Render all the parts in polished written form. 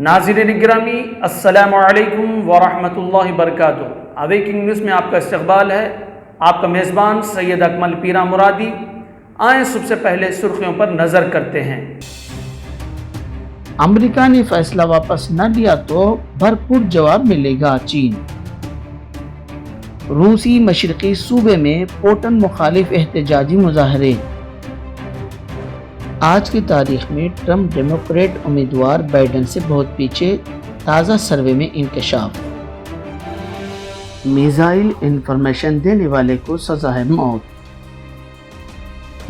ناظرین گرامی السلام علیکم ورحمۃ اللہ وبرکاتہ۔ اویکنگ نیوز میں آپ کا استقبال ہے۔ آپ کا میزبان سید اکمل پیرا مرادی۔ آئیں سب سے پہلے سرخیوں پر نظر کرتے ہیں۔ امریکہ نے فیصلہ واپس نہ لیا تو بھرپور جواب ملے گا چین۔ روسی مشرقی صوبے میں پوٹن مخالف احتجاجی مظاہرے۔ آج کی تاریخ میں ٹرمپ ڈیموکریٹ امیدوار بائیڈن سے بہت پیچھے، تازہ سروے میں انکشاف۔ میزائل انفارمیشن دینے والے کو سزا ہے موت۔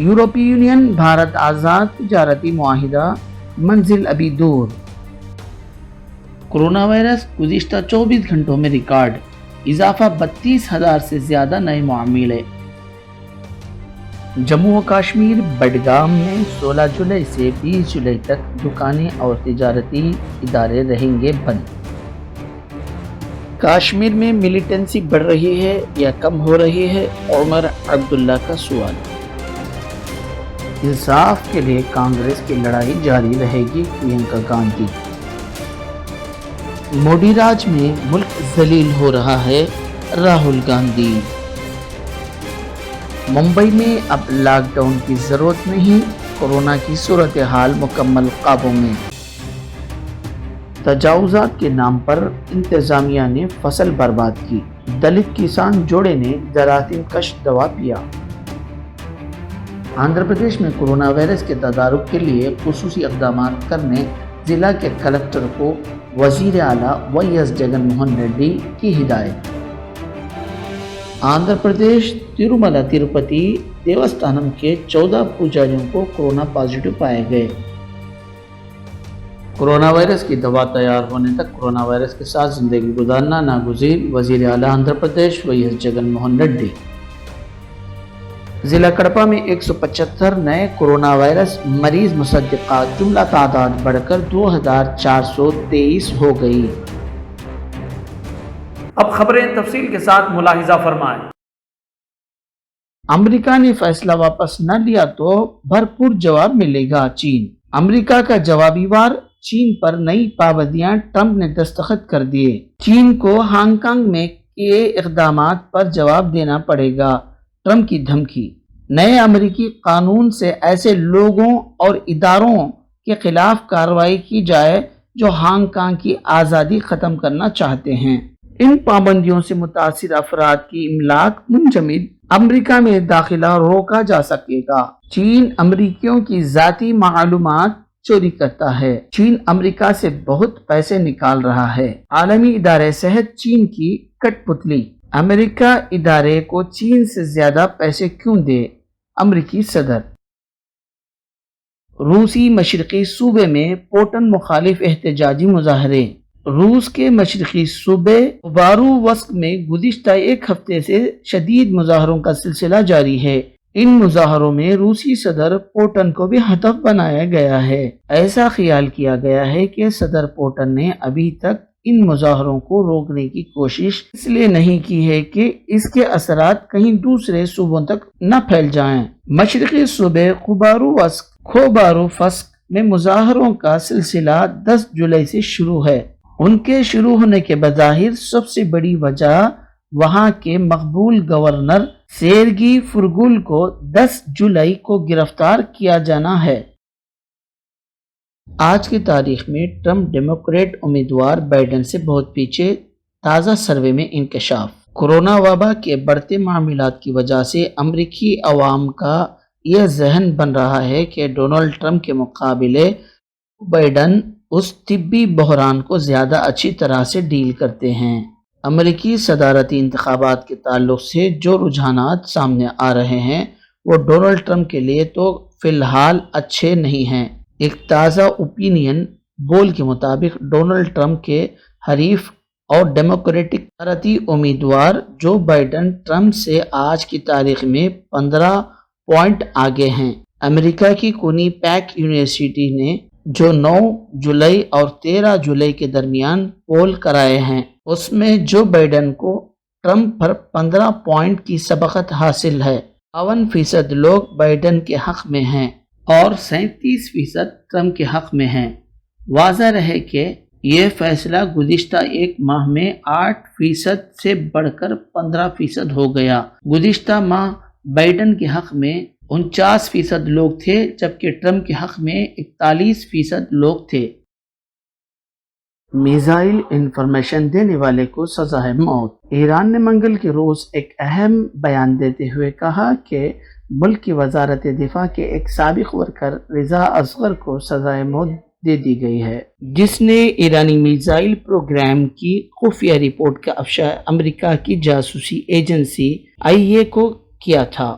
یورپی یونین بھارت آزاد تجارتی معاہدہ منزل ابھی دور۔ کورونا وائرس گزشتہ 24 گھنٹوں میں ریکارڈ، اضافہ 32,000 سے زیادہ نئے معاملے۔ جموں و کشمیر بڈگام میں 16 جولائی سے 20 جولائی تک دکانیں اور تجارتی ادارے رہیں گے بند۔ کشمیر میں ملیٹنسی بڑھ رہی ہے یا کم ہو رہی ہے؟ عمر عبداللہ کا سوال۔ انصاف کے لیے کانگریس کی لڑائی جاری رہے گی، پرینکا گاندھی۔ مودی راج میں ملک ذلیل ہو رہا ہے، راہل گاندھی۔ ممبئی میں اب لاک ڈاؤن کی ضرورت نہیں، کورونا کی صورتحال مکمل قابو میں۔ تجاوزات کے نام پر انتظامیہ نے فصل برباد کی، دلت کسان جوڑے نے جراثیم کش دوا پیا۔ آندھرا پردیش میں کورونا وائرس کے تدارک کے لیے خصوصی اقدامات کرنے ضلع کے کلکٹر کو وزیر اعلیٰ وائی ایس جگن موہن ریڈی کی ہدایت۔ آندھرا پردیش تروملا تروپتی دیوستھانم کے 14 پجاریوں کو کورونا پازیٹیو پائے گئے۔ کورونا وائرس کی دوا تیار ہونے تک کورونا وائرس کے ساتھ زندگی گزارنا ناگزیر، وزیر اعلیٰ آندھرا پردیش وائی ایس جگن موہن ریڈی۔ ضلع کڑپا میں 175 نئے کورونا وائرس مریض مصدقہ، جملہ تعداد بڑھ کر 2423 ہو گئی۔ اب خبریں تفصیل کے ساتھ ملاحظہ فرمائیں۔ امریکہ نے فیصلہ واپس نہ لیا تو بھرپور جواب ملے گا چین۔ امریکہ کا جوابی وار چین پر نئی پابندیاں ٹرمپ نے دستخط کر دیے۔ چین کو ہانگ کانگ میں کیے اقدامات پر جواب دینا پڑے گا، ٹرمپ کی دھمکی۔ نئے امریکی قانون سے ایسے لوگوں اور اداروں کے خلاف کارروائی کی جائے جو ہانگ کانگ کی آزادی ختم کرنا چاہتے ہیں۔ ان پابندیوں سے متاثر افراد کی املاک منجمد امریکہ میں داخلہ روکا جا سکے گا۔ چین امریکیوں کی ذاتی معلومات چوری کرتا ہے۔ چین امریکہ سے بہت پیسے نکال رہا ہے۔ عالمی ادارے صحت چین کی کٹ پتلی۔ امریکہ ادارے کو چین سے زیادہ پیسے کیوں دے؟ امریکی صدر۔ روسی مشرقی صوبے میں پوٹن مخالف احتجاجی مظاہرے۔ روس کے مشرقی صوبے خبارووسک میں گزشتہ ایک ہفتے سے شدید مظاہروں کا سلسلہ جاری ہے۔ ان مظاہروں میں روسی صدر پوٹن کو بھی ہدف بنایا گیا ہے۔ ایسا خیال کیا گیا ہے کہ صدر پوٹن نے ابھی تک ان مظاہروں کو روکنے کی کوشش اس لیے نہیں کی ہے کہ اس کے اثرات کہیں دوسرے صوبوں تک نہ پھیل جائیں۔ مشرقی صوبے خبارووسک میں مظاہروں کا سلسلہ 10 جولائی سے شروع ہے۔ ان کے شروع ہونے کے بظاہر سب سے بڑی وجہ وہاں کے مقبول گورنر سیرگی فرگول کو 10 جولائی کو گرفتار کیا جانا ہے۔ آج کی تاریخ میں ٹرمپ ڈیموکریٹ امیدوار بائیڈن سے بہت پیچھے، تازہ سروے میں انکشاف۔ کورونا وبا کے بڑھتے معاملات کی وجہ سے امریکی عوام کا یہ ذہن بن رہا ہے کہ ڈونلڈ ٹرمپ کے مقابلے بائیڈن اس طبی بحران کو زیادہ اچھی طرح سے ڈیل کرتے ہیں۔ امریکی صدارتی انتخابات کے تعلق سے جو رجحانات سامنے آ رہے ہیں وہ ڈونلڈ ٹرمپ کے لیے تو فی الحال اچھے نہیں ہیں۔ ایک تازہ اوپینین پول کے مطابق ڈونلڈ ٹرمپ کے حریف اور ڈیموکریٹک صدارتی امیدوار جو بائیڈن ٹرمپ سے آج کی تاریخ میں 15 پوائنٹ آگے ہیں۔ امریکہ کی کونی پیک یونیورسٹی نے جو 9 جولائی اور 13 جولائی کے درمیان پول کرائے ہیں، اس میں جو بائیڈن کو ٹرمپ پر 15 پوائنٹ کی سبقت حاصل ہے۔ 52% لوگ بائیڈن کے حق میں ہیں اور 37% ٹرمپ کے حق میں ہیں۔ واضح رہے کہ یہ فیصلہ گزشتہ ایک ماہ میں 8% سے بڑھ کر 15% ہو گیا۔ گزشتہ ماہ بائیڈن کے حق میں 49% لوگ تھے جبکہ ٹرمپ کے حق میں 41% لوگ تھے۔ میزائل انفارمیشن دینے والے کو سزا ہے موت۔ ایران نے منگل کے روز ایک اہم بیان دیتے ہوئے کہا کہ ملک کی وزارت دفاع کے ایک سابق ورکر رضا اصغر کو سزائے موت دے دی گئی ہے، جس نے ایرانی میزائل پروگرام کی خفیہ رپورٹ کا افشا امریکہ کی جاسوسی ایجنسی IA کو کیا تھا۔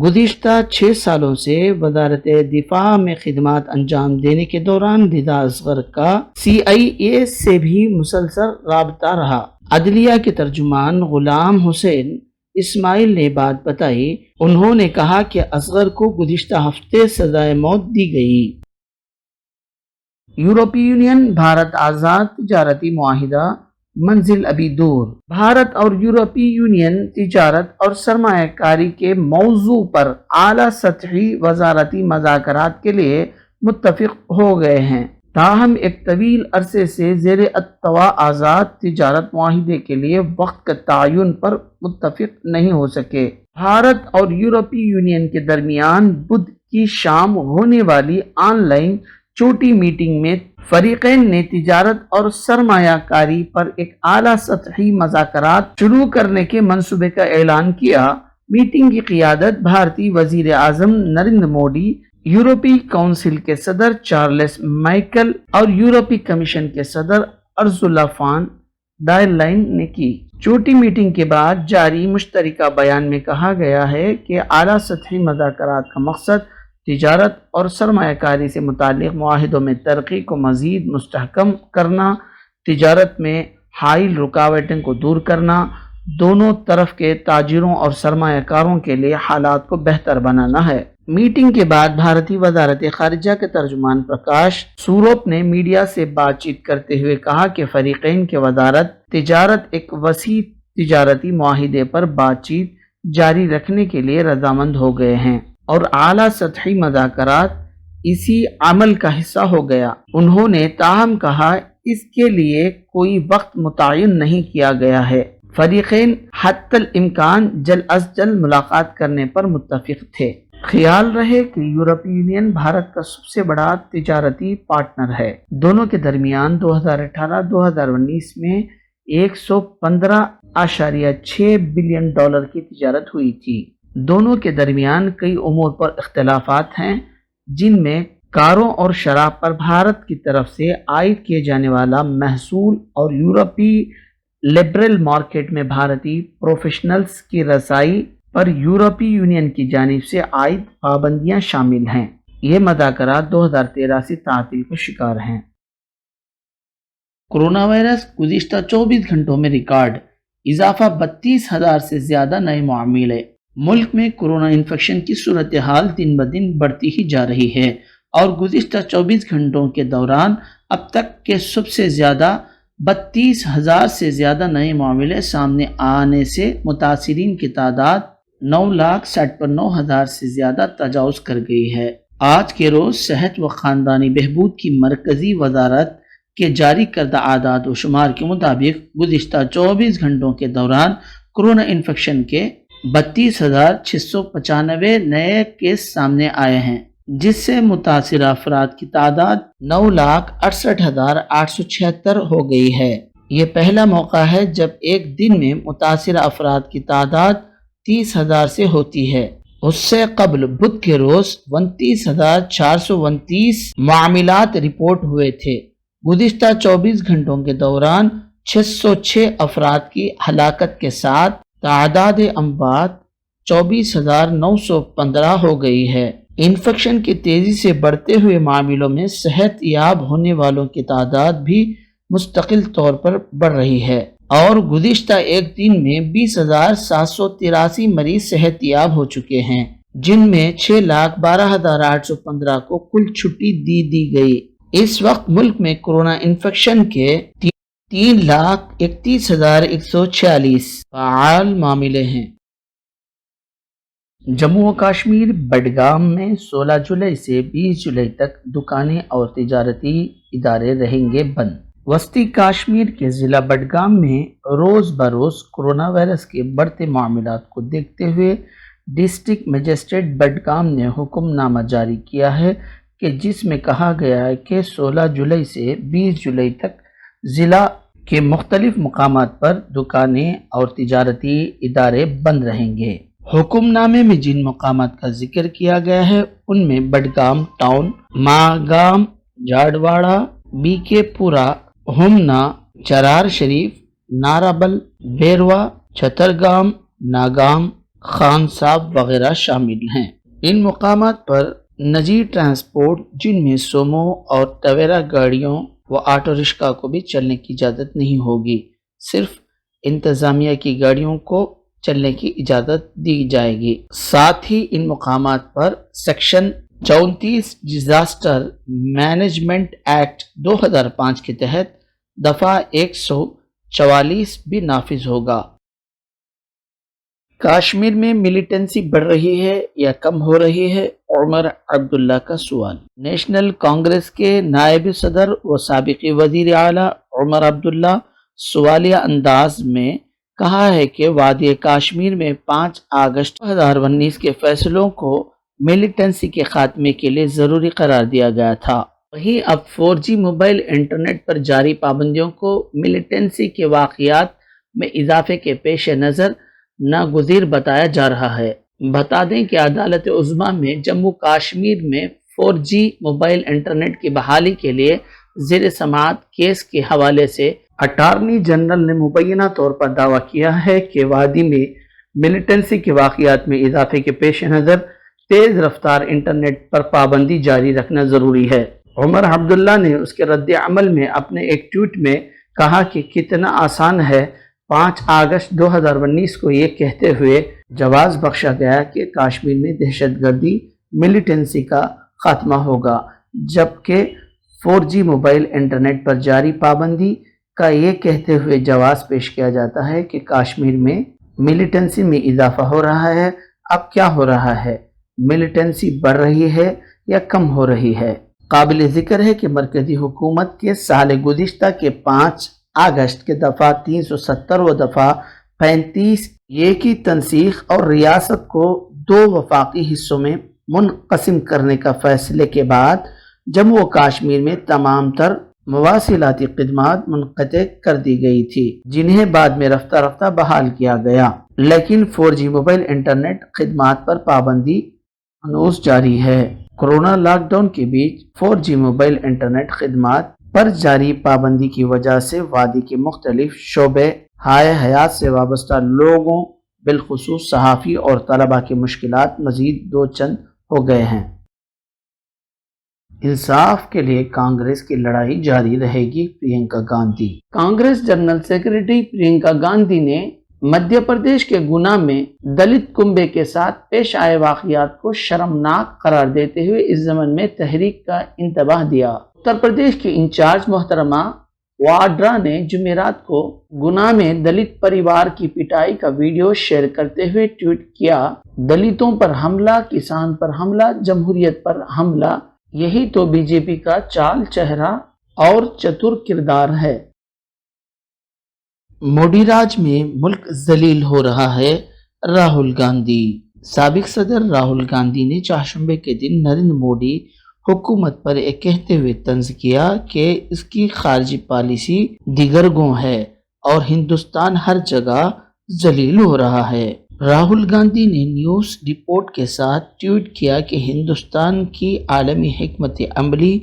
گزشتہ 6 سالوں سے وزارت دفاع میں خدمات انجام دینے کے دوران رضا اصغر کا CIA سے بھی مسلسل رابطہ رہا۔ عدلیہ کے ترجمان غلام حسین اسماعیل نے بات بتائی۔ انہوں نے کہا کہ اصغر کو گزشتہ ہفتے سزائے موت دی گئی۔ یورپی یونین بھارت آزاد تجارتی معاہدہ منزل ابھی دور۔ بھارت اور یورپی یونین تجارت اور سرمایہ کاری کے موضوع پر اعلیٰ سطحی وزارتی مذاکرات کے لیے متفق ہو گئے ہیں، تاہم ایک طویل عرصے سے زیر التوا آزاد تجارت معاہدے کے لیے وقت کا تعین پر متفق نہیں ہو سکے۔ بھارت اور یورپی یونین کے درمیان بدھ کی شام ہونے والی آن لائن چھوٹی میٹنگ میں فریقین نے تجارت اور سرمایہ کاری پر ایک اعلیٰ سطحی مذاکرات شروع کرنے کے منصوبے کا اعلان کیا۔ میٹنگ کی قیادت بھارتی وزیر اعظم نریندر مودی، یورپی کونسل کے صدر چارلس مائیکل اور یورپی کمیشن کے صدر ارزولا فان ڈر لائن نے کی۔ چھوٹی میٹنگ کے بعد جاری مشترکہ بیان میں کہا گیا ہے کہ اعلیٰ سطحی مذاکرات کا مقصد تجارت اور سرمایہ کاری سے متعلق معاہدوں میں ترقی کو مزید مستحکم کرنا، تجارت میں حائل رکاوٹوں کو دور کرنا، دونوں طرف کے تاجروں اور سرمایہ کاروں کے لیے حالات کو بہتر بنانا ہے۔ میٹنگ کے بعد بھارتی وزارت خارجہ کے ترجمان پرکاش سوروپ نے میڈیا سے بات چیت کرتے ہوئے کہا کہ فریقین کی وزارت تجارت ایک وسیع تجارتی معاہدے پر بات چیت جاری رکھنے کے لیے رضامند ہو گئے ہیں اور اعلیٰ سطحی مذاکرات اسی عمل کا حصہ ہو گیا۔ انہوں نے تاہم کہا اس کے لیے کوئی وقت متعین نہیں کیا گیا ہے۔ فریقین حتی الامکان جلد از جلد ملاقات کرنے پر متفق تھے۔ خیال رہے کہ یورپی یونین بھارت کا سب سے بڑا تجارتی پارٹنر ہے۔ دونوں کے درمیان 2018-2019 میں $115.6 بلین کی تجارت ہوئی تھی۔ دونوں کے درمیان کئی امور پر اختلافات ہیں، جن میں کاروں اور شراب پر بھارت کی طرف سے عائد کیے جانے والا محصول اور یورپی لبرل مارکیٹ میں بھارتی پروفیشنلز کی رسائی پر یورپی یونین کی جانب سے عائد پابندیاں شامل ہیں۔ یہ مذاکرات 2013 سے تعطیل کا شکار ہیں۔ کورونا وائرس گزشتہ 24 گھنٹوں میں ریکارڈ اضافہ 32,000 سے زیادہ نئے معاملے۔ ملک میں کورونا انفیکشن کی صورتحال دن بدن بڑھتی ہی جا رہی ہے اور گزشتہ 24 گھنٹوں کے دوران اب تک کے سب سے زیادہ 32,000 سے زیادہ نئے معاملے سامنے آنے سے متاثرین کی تعداد 9,59,000 سے زیادہ تجاوز کر گئی ہے۔ آج کے روز صحت و خاندانی بہبود کی مرکزی وزارت کے جاری کردہ اعداد و شمار کے مطابق گزشتہ 24 گھنٹوں کے دوران کورونا انفیکشن کے 32,695 نئے کیس سامنے آئے ہیں، جس سے متاثرہ افراد کی تعداد 9,68,876 ہو گئی ہے۔ یہ پہلا موقع ہے جب ایک دن میں متاثرہ افراد کی تعداد 30,000 سے ہوتی ہے۔ اس سے قبل بدھ کے روز 29,429 معاملات رپورٹ ہوئے تھے۔ گزشتہ 24 گھنٹوں کے دوران 606 افراد کی ہلاکت کے ساتھ تعداد اموات 24,915 ہو گئی ہے۔ انفیکشن کے تیزی سے بڑھتے ہوئے معاملوں میں صحت یاب ہونے والوں کی تعداد بھی مستقل طور پر بڑھ رہی ہے اور گزشتہ ایک دن میں 20,783 مریض صحت یاب ہو چکے ہیں، جن میں 6,12,815 کو کل چھٹی دی گئی۔ اس وقت ملک میں کورونا انفیکشن کے 3,31,146 فعال معاملے ہیں۔ جموں و کشمیر بڈگام میں 16 جولائی سے 20 جولائی تک دکانیں اور تجارتی ادارے رہیں گے بند۔ وسطی کشمیر کے ضلع بڈگام میں روز بروز کورونا وائرس کے بڑھتے معاملات کو دیکھتے ہوئے ڈسٹرکٹ مجسٹریٹ بڈگام نے حکم نامہ جاری کیا ہے کہ جس میں کہا گیا ہے کہ 16 جولائی سے 20 جولائی تک ضلع کے مختلف مقامات پر دکانیں اور تجارتی ادارے بند رہیں گے۔ حکم نامے میں جن مقامات کا ذکر کیا گیا ہے ان میں بڈگام ٹاؤن، ماگام، جاڑواڑہ، بی کے پورہ، ہمنا، چرار شریف، نارابل، بیروا، چھترگام، ناگام، خان صاحب وغیرہ شامل ہیں۔ ان مقامات پر نجی ٹرانسپورٹ جن میں سومو اور تویرا گاڑیوں و آٹو رکشا کو بھی چلنے کی اجازت نہیں ہوگی، صرف انتظامیہ کی گاڑیوں کو چلنے کی اجازت دی جائے گی۔ ساتھ ہی ان مقامات پر سیکشن 34 ڈیزاسٹر مینجمنٹ ایکٹ 2005 کے تحت دفعہ 144 بھی نافذ ہوگا۔ کشمیر میں ملیٹنسی بڑھ رہی ہے یا کم ہو رہی ہے؟ عمر عبداللہ کا سوال۔ نیشنل کانگریس کے نائب صدر و سابق وزیر اعلیٰ عمر عبداللہ سوالیہ انداز میں کہا ہے کہ وادی کشمیر میں 5 اگست 2019 کے فیصلوں کو ملیٹنسی کے خاتمے کے لیے ضروری قرار دیا گیا تھا۔ وہیں اب 4G موبائل انٹرنیٹ پر جاری پابندیوں کو ملیٹنسی کے واقعات میں اضافے کے پیش نظر ناگزیر بتایا جا رہا ہے۔ بتا دیں کہ عدالت عظمیٰ میں جموں کشمیر میں 4G موبائل انٹرنیٹ کی بحالی کے لیے زیر سماعت کیس کے حوالے سے اٹارنی جنرل نے مبینہ طور پر دعویٰ کیا ہے کہ وادی میں ملیٹنسی کے واقعات میں اضافے کے پیش نظر تیز رفتار انٹرنیٹ پر پابندی جاری رکھنا ضروری ہے۔ عمر عبداللہ نے اس کے رد عمل میں اپنے ایک ٹویٹ میں کہا کہ کتنا آسان ہے 5 اگست 2019 کو یہ کہتے ہوئے جواز بخشا گیا کہ کشمیر میں دہشت گردی ملیٹنسی کا خاتمہ ہوگا، جبکہ 4G موبائل انٹرنیٹ پر جاری پابندی کا یہ کہتے ہوئے جواز پیش کیا جاتا ہے کہ کشمیر میں ملیٹنسی میں اضافہ ہو رہا ہے۔ اب کیا ہو رہا ہے؟ ملیٹنسی بڑھ رہی ہے یا کم ہو رہی ہے؟ قابل ذکر ہے کہ مرکزی حکومت کے سال گزشتہ کے 5 اگست کے دفعہ 370 و دفعہ 35 یہ کی تنسیخ اور ریاست کو 2 وفاقی حصوں میں منقسم کرنے کا فیصلے کے بعد جموں و کشمیر میں تمام تر مواصلاتی خدمات منقطع کر دی گئی تھی، جنہیں بعد میں رفتہ رفتہ بحال کیا گیا، لیکن 4G موبائل انٹرنیٹ خدمات پر پابندی ہنوز جاری ہے۔ کورونا لاک ڈاؤن کے بیچ 4G موبائل انٹرنیٹ خدمات پر جاری پابندی کی وجہ سے وادی کے مختلف شعبے حیات سے وابستہ لوگوں بالخصوص صحافی اور طلباء کی مشکلات مزید 2 چند ہو گئے ہیں۔ انصاف کے لیے کانگریس کی لڑائی جاری رہے گی، پرینکا گاندھی۔ کانگریس جنرل سیکرٹری پرینکا گاندھی نے مدھیہ پردیش کے گنا میں دلت کنبے کے ساتھ پیش آئے واقعات کو شرمناک قرار دیتے ہوئے اس ضمن میں تحریک کا انتباہ دیا۔ اتر پردیش کی انچارج محترمہ واڈرا نے جمعرات کو گنا میں دلت پریوار کی پٹائی کا ویڈیو شیئر کرتے ہوئے ٹویٹ کیا، دلتوں پر حملہ، کسان پر حملہ، جمہوریت پر حملہ، یہی تو بی جے پی کا چال چہرہ اور چتر کردار ہے۔ مودی راج میں ملک ذلیل ہو رہا ہے، راہل گاندھی۔ سابق صدر راہل گاندھی نے چہارشنبے کے دن نریندر مودی حکومت پر یہ کہتے ہوئے طنز کیا کہ اس کی خارجی پالیسی دیگرگوں ہے اور ہندوستان ہر جگہ ذلیل ہو رہا ہے۔ راہل گاندھی نے نیوز رپورٹ کے ساتھ ٹویٹ کیا کہ ہندوستان کی عالمی حکمت عملی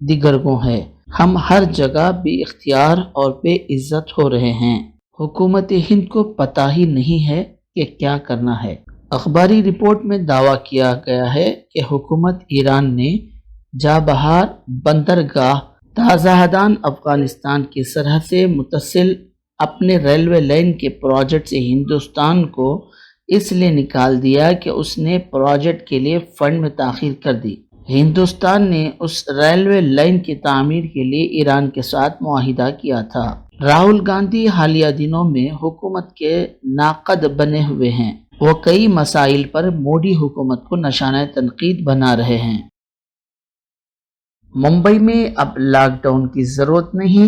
دیگرگوں ہے، ہم ہر جگہ بے اختیار اور بے عزت ہو رہے ہیں، حکومت ہند کو پتہ ہی نہیں ہے کہ کیا کرنا ہے۔ اخباری رپورٹ میں دعویٰ کیا گیا ہے کہ حکومت ایران نے چابہار بندرگاہ تازہدان افغانستان کی سرحد سے متصل اپنے ریلوے لائن کے پروجیکٹ سے ہندوستان کو اس لیے نکال دیا کہ اس نے پروجیکٹ کے لیے فنڈ میں تاخیر کر دی۔ ہندوستان نے اس ریلوے لائن کی تعمیر کے لیے ایران کے ساتھ معاہدہ کیا تھا۔ راہل گاندھی حالیہ دنوں میں حکومت کے ناقد بنے ہوئے ہیں، وہ کئی مسائل پر مودی حکومت کو نشانہ تنقید بنا رہے ہیں۔ ممبئی میں اب لاک ڈاؤن کی ضرورت نہیں،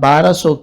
1200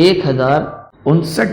1059